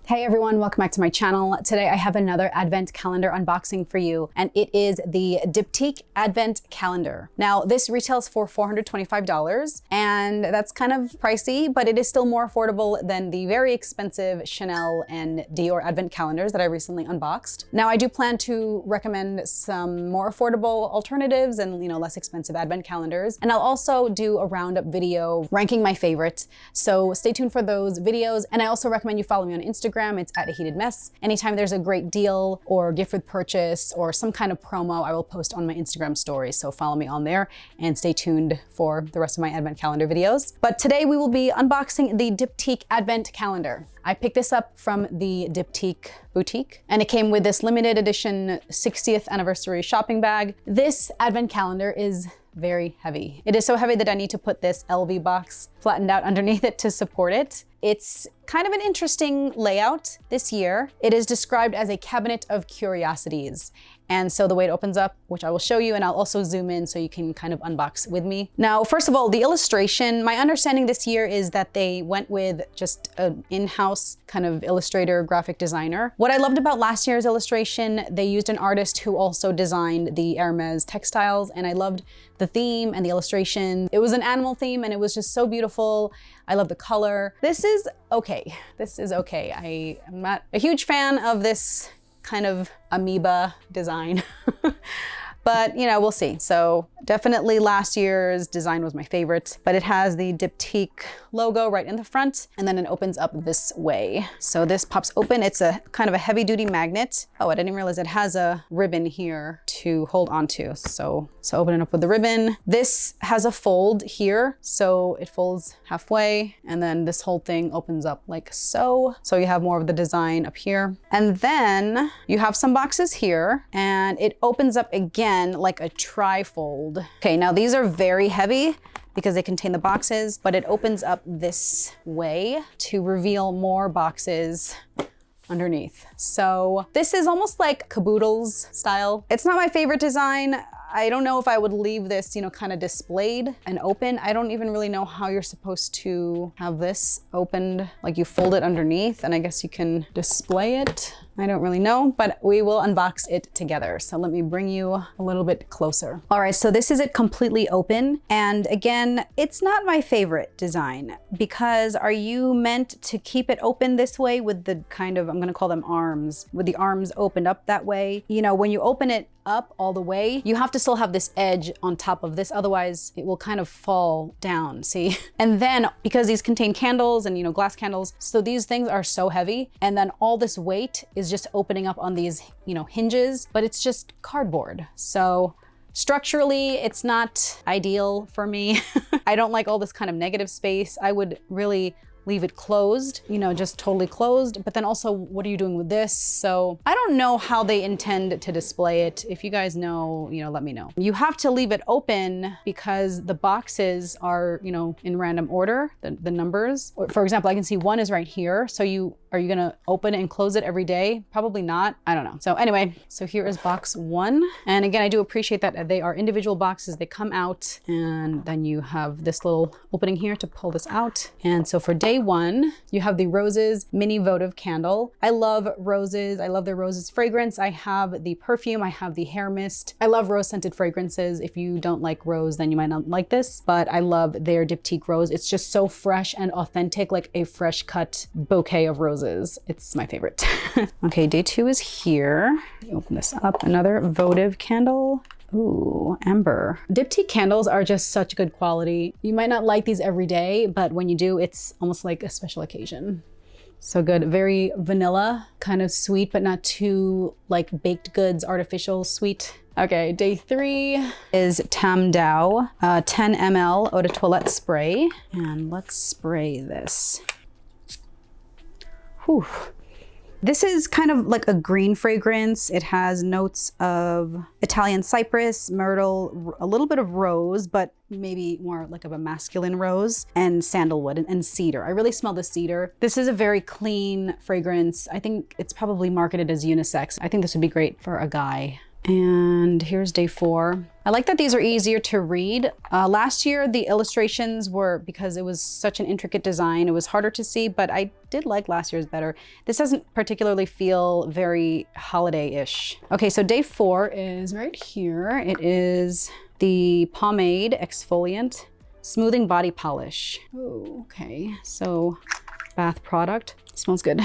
Hey everyone, welcome back to my channel. Today I have another advent calendar unboxing for you, and it is the Diptyque advent calendar. Now this retails for $425 and that's kind of pricey, but it is still more affordable than the very expensive Chanel and Dior advent calendars that I recently unboxed. Now I do plan to recommend some more affordable alternatives and less expensive advent calendars. And I'll also do a roundup video ranking my favorites. So stay tuned for those videos. And I also recommend you follow me on Instagram. It's at A Heated Mess. Anytime there's a great deal or gift with purchase or some kind of promo, I will post on my Instagram stories. So follow me on there and stay tuned for the rest of my advent calendar videos. But today we will be unboxing the Diptyque advent calendar. I picked this up from the Diptyque boutique and it came with this limited edition 60th anniversary shopping bag. This advent calendar is very heavy. It is so heavy that I need to put this LV box flattened out underneath it to support it. It's kind of an interesting layout this year. It is described as a cabinet of curiosities. And so the way it opens up, which I will show you, and I'll also zoom in so you can kind of unbox with me. Now, first of all, the illustration, my understanding this year is that they went with just an in-house kind of illustrator, graphic designer. What I loved about last year's illustration, they used an artist who also designed the Hermes textiles, and I loved the theme and the illustration. It was an animal theme and it was just so beautiful. I love the color. This is okay. This is okay. I am not a huge fan of this kind of amoeba design, but we'll see. So definitely last year's design was my favorite, but it has the Diptyque logo right in the front, and then it opens up this way. So this pops open. It's a kind of a heavy duty magnet. Oh, I didn't realize it has a ribbon here to hold onto. So open it up with the ribbon. This has a fold here. So it folds halfway and then this whole thing opens up like so. So you have more of the design up here. And then you have some boxes here and it opens up again like a tri-fold. Okay, now these are very heavy because they contain the boxes, but it opens up this way to reveal more boxes underneath. So this is almost like caboodles style. It's not my favorite design. I don't know if I would leave this, kind of displayed and open. I don't even really know how you're supposed to have this opened. Like you fold it underneath and I guess you can display it. I don't really know, but we will unbox it together. So let me bring you a little bit closer. All right, so this is it completely open. And again, it's not my favorite design because are you meant to keep it open this way with the kind of, I'm gonna call them arms, with the arms opened up that way? When you open it up all the way, you have to still have this edge on top of this, otherwise it will kind of fall down, see? And then because these contain candles and glass candles, so these things are so heavy, and then all this weight is just opening up on these hinges, but it's just cardboard. So structurally, it's not ideal for me. I don't like all this kind of negative space. I would really leave it closed, just totally closed. But then also, what are you doing with this? So I don't know how they intend to display it. If you guys know, let me know. You have to leave it open because the boxes are, in random order, the numbers. For example, I can see one is right here. So are you gonna open and close it every day? Probably not, I don't know. So anyway, so here is box one. And again, I do appreciate that they are individual boxes. They come out and then you have this little opening here to pull this out. And so for day one, you have the Roses mini votive candle. I love roses. I love their roses fragrance. I have the perfume. I have the hair mist. I love rose scented fragrances. If you don't like rose, then you might not like this, but I love their Diptyque rose. It's just so fresh and authentic, like a fresh cut bouquet of roses. It's my favorite. Okay, day two is here. Open this up. Another votive candle. Ooh, amber. Diptyque candles are just such good quality. You might not like these every day, but when you do, it's almost like a special occasion. So good. Very vanilla, kind of sweet, but not too like baked goods, artificial sweet. Okay, day three is Tam Dao 10 ml eau de toilette spray. And let's spray this. Whew. This is kind of like a green fragrance. It has notes of Italian cypress, myrtle, a little bit of rose, but maybe more like of a masculine rose, and sandalwood and cedar. I really smell the cedar. This is a very clean fragrance. I think it's probably marketed as unisex. I think this would be great for a guy. And here's day four. I like that these are easier to read. Last year, the illustrations were, because it was such an intricate design, it was harder to see, but I did like last year's better. This doesn't particularly feel very holiday-ish. Okay, so day 4 is right here. It is the Pomade Exfoliant Smoothing Body Polish. Oh, okay, so bath product. Smells good.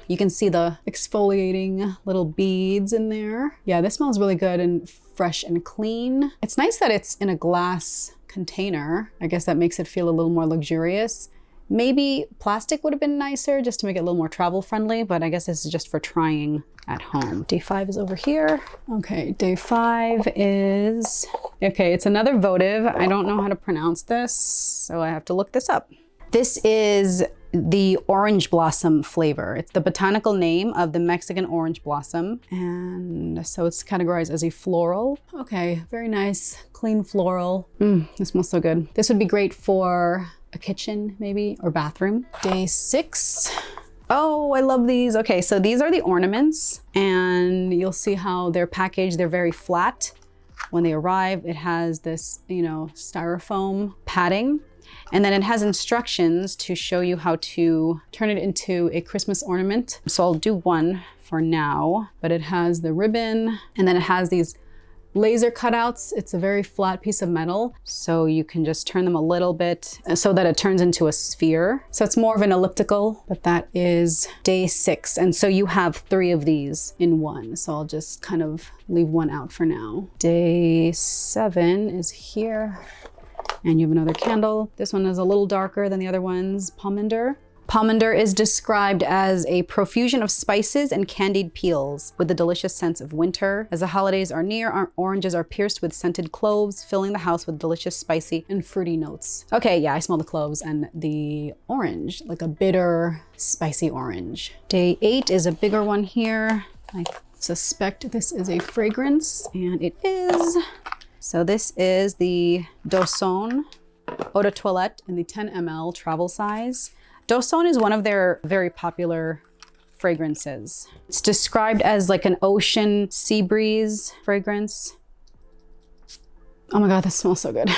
You can see the exfoliating little beads in there. Yeah, this smells really good and fresh and clean. It's nice that it's in a glass container. I guess that makes it feel a little more luxurious. Maybe plastic would have been nicer just to make it a little more travel friendly, but I guess this is just for trying at home. Day 5 is over here. Okay, day 5 is, okay, it's another votive. I don't know how to pronounce this, so I have to look this up. This is the orange blossom flavor. It's the botanical name of the Mexican orange blossom. And so it's categorized as a floral. Okay, very nice, clean floral. This smells so good. This would be great for a kitchen maybe, or bathroom. Day 6. Oh, I love these. Okay, so these are the ornaments and you'll see how they're packaged. They're very flat. When they arrive, it has this, you know, styrofoam padding. And then it has instructions to show you how to turn it into a Christmas ornament. So I'll do one for now, but it has the ribbon and then it has these laser cutouts. It's a very flat piece of metal. So you can just turn them a little bit so that it turns into a sphere. So it's more of an elliptical, but that is day 6. And so you have 3 of these in one. So I'll just kind of leave one out for now. Day 7 is here. And you have another candle. This one is a little darker than the other ones. Pomander. Pomander is described as a profusion of spices and candied peels with the delicious scents of winter. As the holidays are near, our oranges are pierced with scented cloves, filling the house with delicious spicy and fruity notes. Okay, yeah, I smell the cloves and the orange, like a bitter, spicy orange. Day 8 is a bigger one here. I suspect this is a fragrance, and it is. So this is the Dosson Eau de Toilette in the 10 ml travel size. Dosson is one of their very popular fragrances. It's described as like an ocean sea breeze fragrance. Oh my God, this smells so good.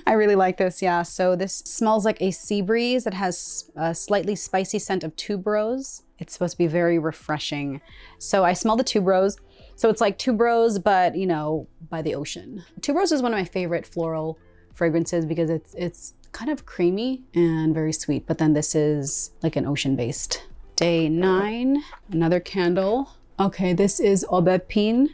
I really like this, yeah. So this smells like a sea breeze. It has a slightly spicy scent of tuberose. It's supposed to be very refreshing. So I smell the tuberose. So it's like tuberose, but you know, by the ocean. Tuberose is one of my favorite floral fragrances because it's kind of creamy and very sweet, but then this is like an ocean-based. Day 9, another candle. Okay, this is aubépine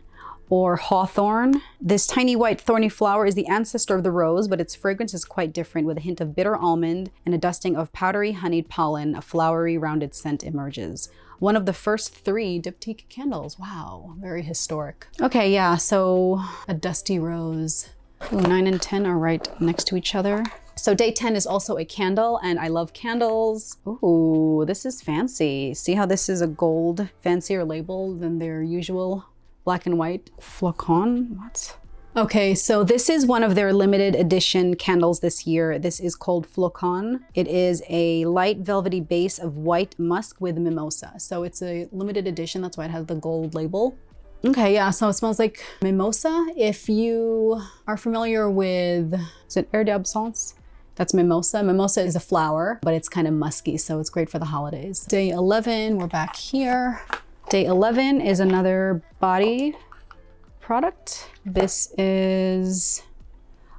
or hawthorn. This tiny white thorny flower is the ancestor of the rose, but its fragrance is quite different with a hint of bitter almond and a dusting of powdery honeyed pollen. A flowery rounded scent emerges. One of the first 3 Diptyque candles. Wow, very historic. Okay, yeah, so a dusty rose. Ooh, 9 and 10 are right next to each other. So day 10 is also a candle, and I love candles. Ooh, this is fancy. See how this is a gold, fancier label than their usual black and white flacon? What? Okay, so this is one of their limited edition candles this year. This is called Flocon. It is a light velvety base of white musk with mimosa. So it's a limited edition, that's why it has the gold label. Okay, yeah, so it smells like mimosa. If you are familiar with, is it Air d'Absence? That's mimosa. Mimosa is a flower, but it's kind of musky, so it's great for the holidays. Day 11, we're back here. Day 11 is another body product. This is,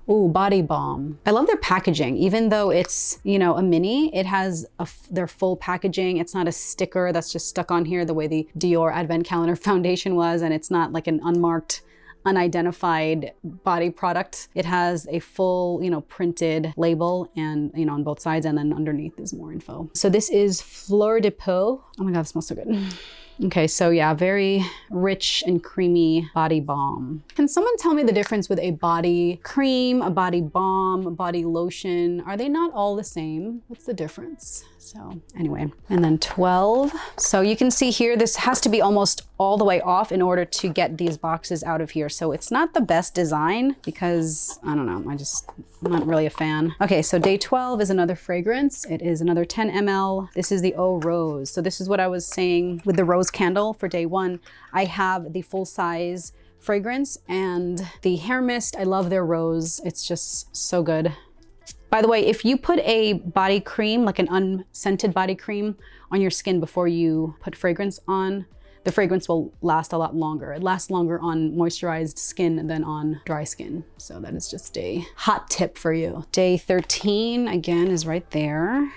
ooh, body balm. I love their packaging. Even though it's, you know, a mini, it has their full packaging. It's not a sticker that's just stuck on here the way the Dior Advent Calendar foundation was, and it's not like an unmarked, unidentified body product. It has a full, you know, printed label and, you know, on both sides, and then underneath is more info. So this is Fleur de Peau. Oh my God, it smells so good. Okay, so yeah, very rich and creamy body balm. Can someone tell me the difference with a body cream, a body balm, a body lotion? Are they not all the same? What's the difference? So anyway, and then 12. So you can see here, this has to be almost all the way off in order to get these boxes out of here. So it's not the best design because, I don't know, I'm not really a fan. Okay, so day 12 is another fragrance. It is another 10 ml. This is the Eau Rose. So this is what I was saying with the rose candle for day 1. I have the full size fragrance. And the hair mist, I love their rose. It's just so good. By the way, if you put a body cream, like an unscented body cream on your skin before you put fragrance on, the fragrance will last a lot longer. It lasts longer on moisturized skin than on dry skin. So that is just a hot tip for you. Day 13, again, is right there.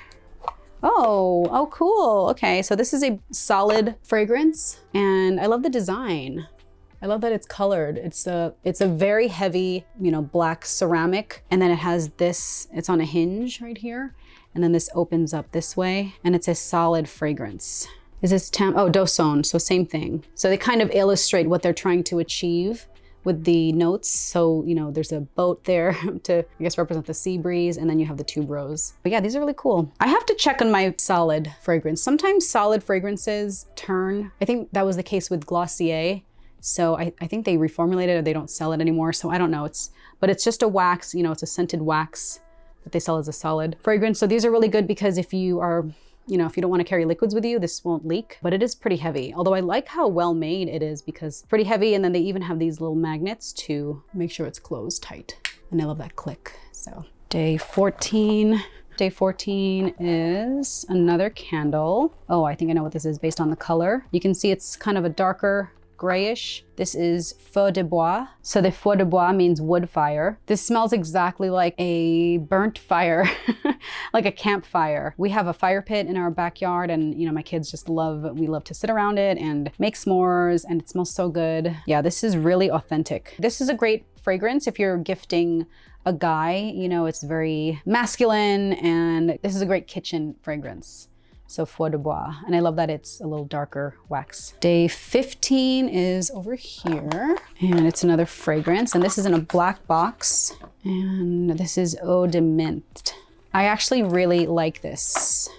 Oh, cool. Okay, so this is a solid fragrance and I love the design. I love that it's colored. It's a very heavy, black ceramic. And then it has this, it's on a hinge right here. And then this opens up this way and it's a solid fragrance. Is this Dosone, so same thing. So they kind of illustrate what they're trying to achieve with the notes. So, there's a boat there to, I guess, represent the sea breeze, and then you have the tuberose. But yeah, these are really cool. I have to check on my solid fragrance. Sometimes solid fragrances turn. I think that was the case with Glossier. So I think they reformulated or they don't sell it anymore. So I don't know, but it's just a wax, it's a scented wax that they sell as a solid fragrance. So these are really good because if you are, if you don't want to carry liquids with you, this won't leak, but it is pretty heavy. Although I like how well made it is because it's pretty heavy. And then they even have these little magnets to make sure it's closed tight. And I love that click. So day 14. Day 14 is another candle. Oh, I think I know what this is based on the color. You can see it's kind of a darker grayish. This is feu de bois. So the feu de bois means wood fire. This smells exactly like a burnt fire, like a campfire. We have a fire pit in our backyard and my kids just we love to sit around it and make s'mores and it smells so good. Yeah, this is really authentic. This is a great fragrance if you're gifting a guy, it's very masculine and this is a great kitchen fragrance. So feu de bois, and I love that it's a little darker wax. Day 15 is over here, and it's another fragrance, and this is in a black box, and this is Eau de Mint. I actually really like this.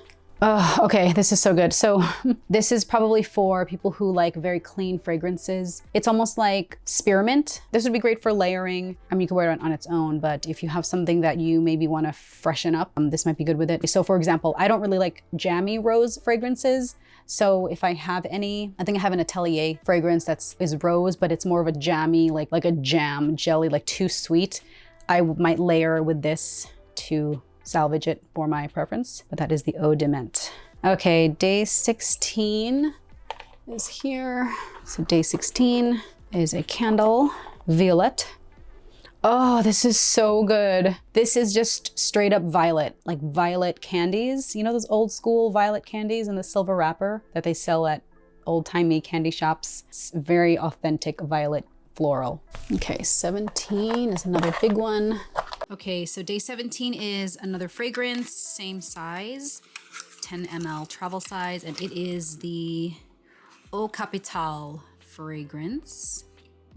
Oh, okay, this is so good. So this is probably for people who like very clean fragrances. It's almost like spearmint. This would be great for layering. I mean, you can wear it on its own, but if you have something that you maybe want to freshen up, this might be good with it. So for example, I don't really like jammy rose fragrances. So if I have any, I think I have an Atelier fragrance is rose, but it's more of a jammy, like a jam jelly, like too sweet. I might layer with this to salvage it for my preference, but that is the Eau de Mint. Okay, day 16 is here. So day 16 is a candle, violet. Oh, this is so good. This is just straight up violet, like violet candies. Those old school violet candies in the silver wrapper that they sell at old-timey candy shops. It's very authentic violet floral. Okay, 17 is another big one. Okay, so day 17 is another fragrance, same size, 10 ml travel size, and it is the Eau Capitale fragrance.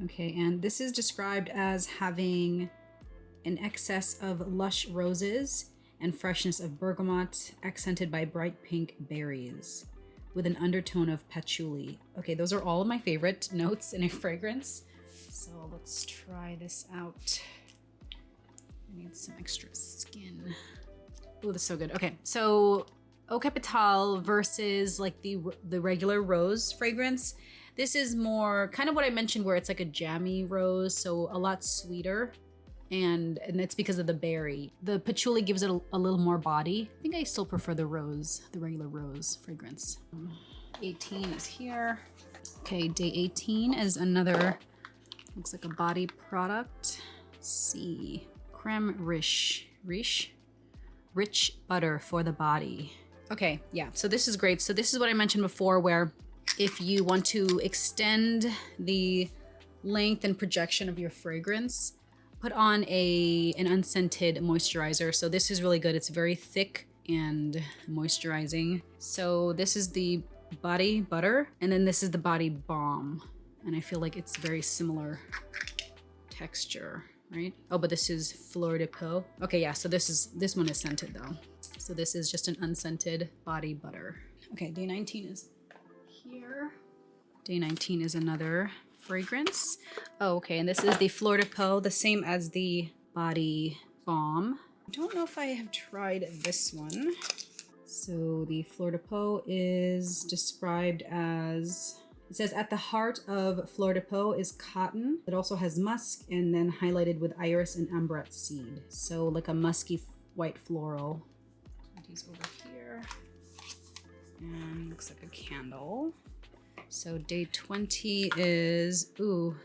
Okay, and this is described as having an excess of lush roses and freshness of bergamot, accented by bright pink berries, with an undertone of patchouli. Okay, those are all of my favorite notes in a fragrance. So let's try this out. I need some extra skin. Oh, this is so good. Okay, so Eau Capitale versus like the regular rose fragrance. This is more kind of what I mentioned where it's like a jammy rose, so a lot sweeter. And it's because of the berry. The patchouli gives it a little more body. I think I still prefer the regular rose fragrance. 18 is here. Okay, day 18 is another, looks like a body product. Let's see. Creme riche, rich butter for the body. Okay, yeah, so this is great. So this is what I mentioned before, where if you want to extend the length and projection of your fragrance, put on an unscented moisturizer. So this is really good. It's very thick and moisturizing. So this is the body butter, and then this is the body balm. And I feel like it's very similar texture. Right? Oh, but this is Fleur de Peau. Okay, yeah, so this one is scented though. So this is just an unscented body butter. Okay, day 19 is here. Day 19 is another fragrance. Oh, okay, and this is the Fleur de Peau, the same as the body balm. I don't know if I have tried this one. So the Fleur de Peau is described as It says, at the heart of Fleur de Peau is cotton. It also has musk and then highlighted with iris and ambrette seed. So like a musky white floral. These over here. And looks like a candle. So day 20 is, ooh,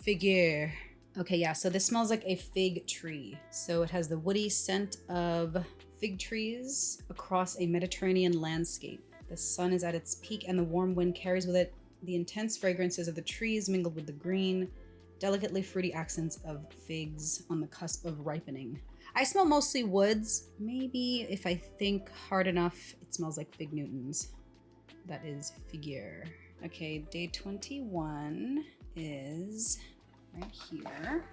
figure. Okay, yeah, so this smells like a fig tree. So it has the woody scent of fig trees across a Mediterranean landscape. The sun is at its peak and the warm wind carries with it the intense fragrances of the trees mingled with the green, delicately fruity accents of figs on the cusp of ripening. I smell mostly woods. Maybe if I think hard enough, it smells like fig Newtons. That is figure. Okay, day 21 is right here.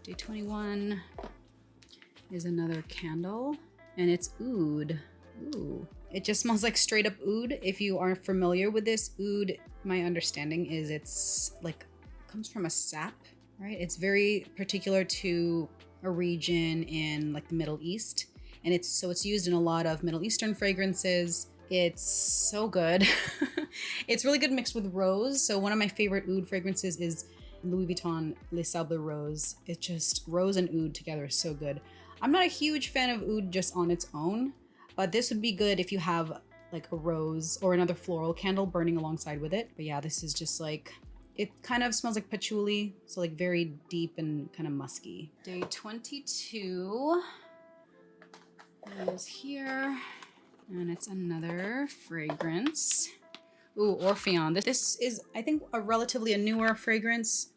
Day 21 is another candle and it's oud. Ooh. It just smells like straight up oud. If you aren't familiar with this, oud, my understanding is it's like, comes from a sap, right? It's very particular to a region in like the Middle East. And it's used in a lot of Middle Eastern fragrances. It's so good. It's really good mixed with rose. So one of my favorite oud fragrances is Louis Vuitton Les Sables Rose. It's just rose and oud together is so good. I'm not a huge fan of oud just on its own, but this would be good if you have like a rose or another floral candle burning alongside with it. But yeah, this is just like, it kind of smells like patchouli. So like very deep and kind of musky. Day 22 is here. And it's another fragrance. Ooh, Orpheon. This is, I think, a newer fragrance.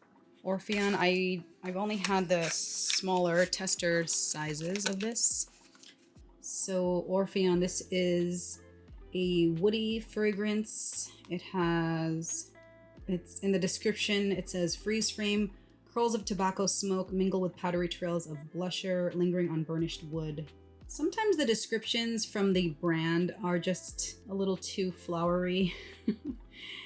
Orpheon. I've only had the smaller tester sizes of this. So Orpheon, this is a woody fragrance. It's in the description, it says freeze frame, curls of tobacco smoke mingle with powdery trails of blusher lingering on burnished wood. Sometimes the descriptions from the brand are just a little too flowery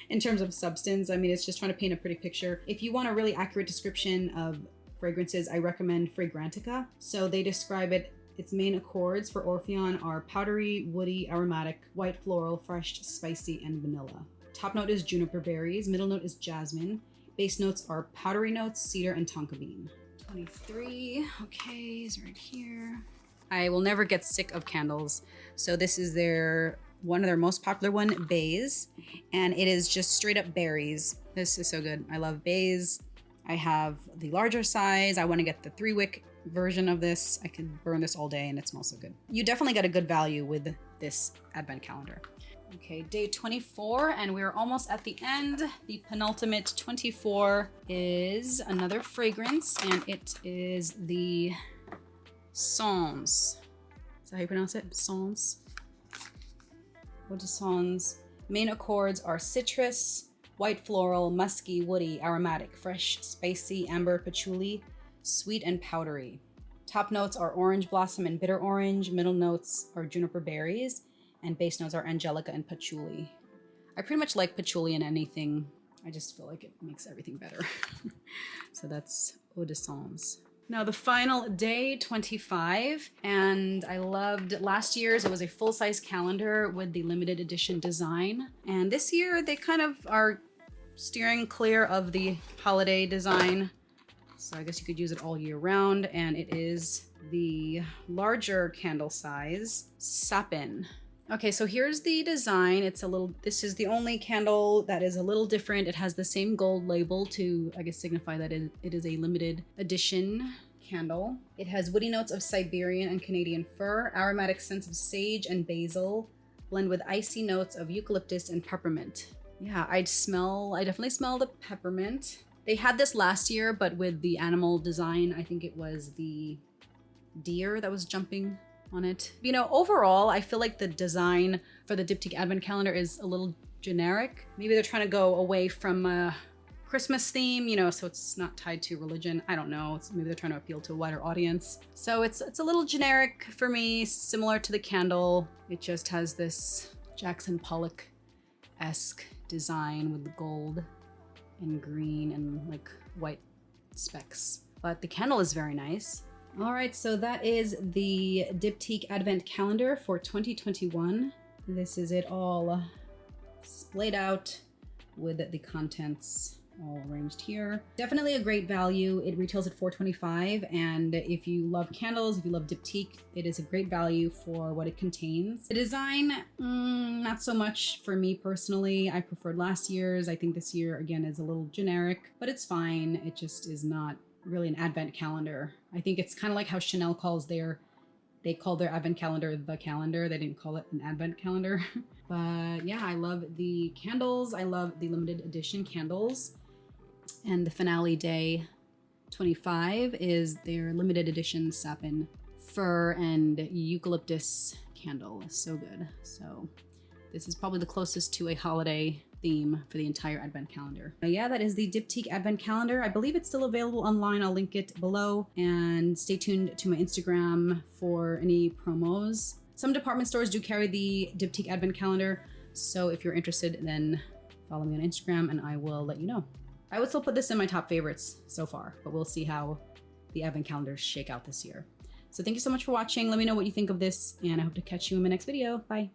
in terms of substance. I mean, it's just trying to paint a pretty picture. If you want a really accurate description of fragrances, I recommend Fragrantica. So they describe it. Its main accords for Orpheon are powdery, woody, aromatic, white floral, fresh, spicy, and vanilla. Top note is juniper berries. Middle note is jasmine. Base notes are powdery notes, cedar, and tonka bean. 23, okay, is right here. I will never get sick of candles. So this is one of their most popular one, Bays. And it is just straight up berries. This is so good. I love Bays. I have the larger size. I want to get the 3-wick version of this. I can burn this all day and it smells so good. You definitely get a good value with this advent calendar. Okay, day 24, and we're almost at the end. The penultimate 24 is another fragrance, and it is the Sens. Is that how you pronounce it? Sens. What is Sens? Main accords are citrus, white floral, musky, woody, aromatic, fresh, spicy, amber, patchouli, sweet, and powdery. Top notes are orange blossom and bitter orange. Middle notes are juniper berries. And base notes are angelica and patchouli. I pretty much like patchouli in anything. I just feel like it makes everything better. So that's Eau de Sens. Now the final day, 25, and I loved last year's. It was a full-size calendar with the limited edition design. And this year they kind of are steering clear of the holiday design. So I guess you could use it all year round. And it is the larger candle size, Sapin. Okay, so here's the design. This is the only candle that is a little different. It has the same gold label to, I guess, signify that it is a limited edition candle. It has woody notes of Siberian and Canadian fir, aromatic scents of sage and basil, blend with icy notes of eucalyptus and peppermint. Yeah, I definitely smell the peppermint. They had this last year, but with the animal design. I think it was the deer that was jumping on it. You know, overall, I feel like the design for the Diptyque Advent Calendar is a little generic. Maybe they're trying to go away from a Christmas theme, you know, so it's not tied to religion. I don't know. Maybe they're trying to appeal to a wider audience. So it's a little generic for me, similar to the candle. It just has this Jackson Pollock-esque design with the gold and green and like white specks. But the candle is very nice. All right, so that is the Diptyque Advent Calendar for 2021. This is it all splayed out with the contents all arranged here. Definitely a great value. It retails at $4.25, and if you love candles, if you love Diptyque, it is a great value for what it contains. The design, not so much for me personally. I preferred last year's. I think this year, again, is a little generic, but it's fine. It just is not really an advent calendar. I think it's kind of like how Chanel calls they called their advent calendar the calendar. They didn't call it an advent calendar. But yeah, I love the candles. I love the limited edition candles. And the finale day 25 is their limited edition sapin fir and eucalyptus candle. So good. So this is probably the closest to a holiday theme for the entire advent calendar. Yeah, that is the Diptyque advent calendar. I believe it's still available online. I'll link it below, and stay tuned to my Instagram for any promos. Some department stores do carry the Diptyque advent calendar, so if you're interested, then follow me on Instagram and I will let you know. I would still put this in my top favorites so far, but we'll see how the advent calendars shake out this year. So thank you so much for watching. Let me know what you think of this, and I hope to catch you in my next video. Bye.